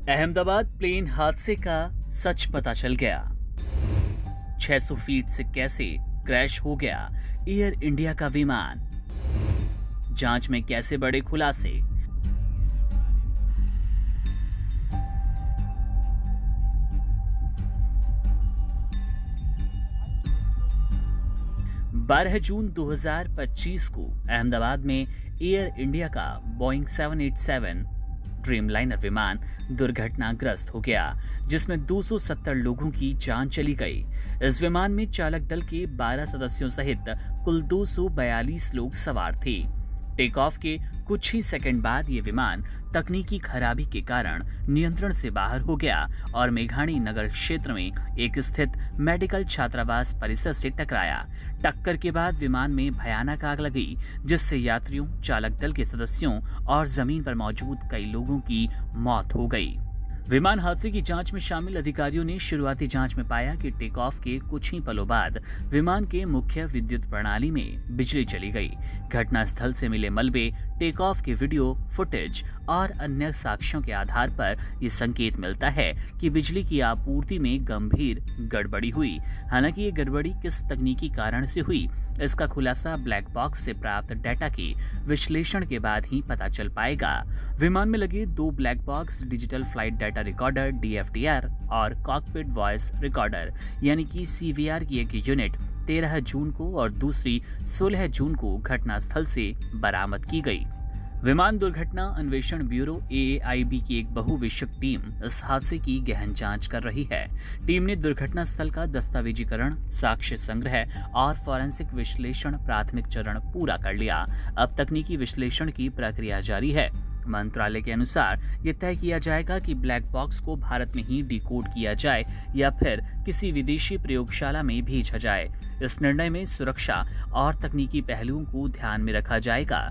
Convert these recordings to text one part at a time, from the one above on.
Ahmedabad plane हादसे का सच पता चल गया। 600 फीट से कैसे क्रैश हो गया एयर इंडिया का विमान, जांच में कैसे बड़े खुलासे। बारह जून 2025 को अहमदाबाद में एयर इंडिया का बोइंग 787 ड्रीमलाइनर विमान दुर्घटनाग्रस्त हो गया, जिसमें 270 लोगों की जान चली गई। इस विमान में चालक दल के 12 सदस्यों सहित कुल 242 लोग सवार थे। टेक ऑफ के कुछ ही सेकंड बाद ये विमान तकनीकी खराबी के कारण नियंत्रण से बाहर हो गया और मेघाणी नगर क्षेत्र में एक स्थित मेडिकल छात्रावास परिसर से टकराया। टक्कर के बाद विमान में भयानक आग लगी, जिससे यात्रियों, चालक दल के सदस्यों और जमीन पर मौजूद कई लोगों की मौत हो गई। विमान हादसे की जांच में शामिल अधिकारियों ने शुरुआती जांच में पाया कि टेक ऑफ के कुछ ही पलों बाद विमान के मुख्य विद्युत प्रणाली में बिजली चली गई। घटनास्थल से मिले मलबे, टेक ऑफ के वीडियो फुटेज और अन्य साक्ष्यों के आधार पर ये संकेत मिलता है कि बिजली की आपूर्ति में गंभीर गड़बड़ी हुई। हालांकि ये गड़बड़ी किस तकनीकी कारण से हुई, इसका खुलासा ब्लैक बॉक्स से प्राप्त डेटा के विश्लेषण के बाद ही पता चल पाएगा। विमान में लगे 2 black box digital flight data recorder DFDR और कॉकपिट वॉइस रिकॉर्डर यानी कि CVR की एक यूनिट 13 जून को और दूसरी 16 जून को घटनास्थल से बरामद की गई। विमान दुर्घटना अन्वेषण ब्यूरो AAIB की एक बहुविषयक टीम इस हादसे की गहन जांच कर रही है। टीम ने दुर्घटना स्थल का दस्तावेजीकरण, साक्ष्य संग्रह और फॉरेंसिक विश्लेषण प्राथमिक चरण पूरा कर लिया। अब तकनीकी विश्लेषण की प्रक्रिया जारी है। मंत्रालय के अनुसार ये तय किया जाएगा कि ब्लैक बॉक्स को भारत में ही डिकोड किया जाए या फिर किसी विदेशी प्रयोगशाला में भेजा जाए। इस निर्णय में सुरक्षा और तकनीकी पहलुओं को ध्यान में रखा जाएगा।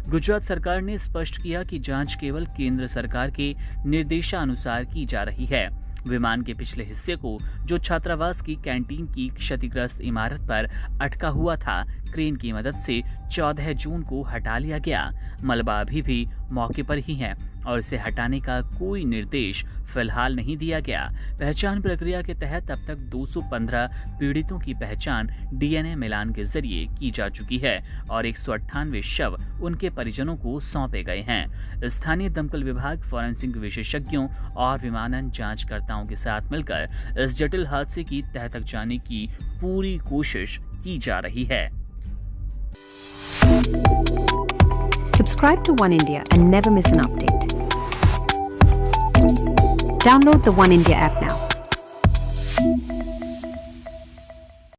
गुजरात सरकार ने स्पष्ट किया कि जांच केवल केंद्र सरकार के निर्देशानुसार की जा रही है। विमान के पिछले हिस्से को, जो छात्रावास की कैंटीन की क्षतिग्रस्त इमारत पर अटका हुआ था, क्रेन की मदद से 14 जून को हटा लिया गया। मलबा अभी भी मौके पर ही है और इसे हटाने का कोई निर्देश फिलहाल नहीं दिया गया। पहचान प्रक्रिया के तहत अब तक 215 पीड़ितों की पहचान DNA मिलान के जरिए की जा चुकी है और 198 शव उनके परिजनों को सौंपे गए हैं। स्थानीय दमकल विभाग, फॉरेंसिक विशेषज्ञों और विमानन जांचकर्ताओं के साथ मिलकर इस जटिल हादसे की तह तक जाने की पूरी कोशिश की जा रही है। Subscribe to One India and never miss an update. Download the One India app now.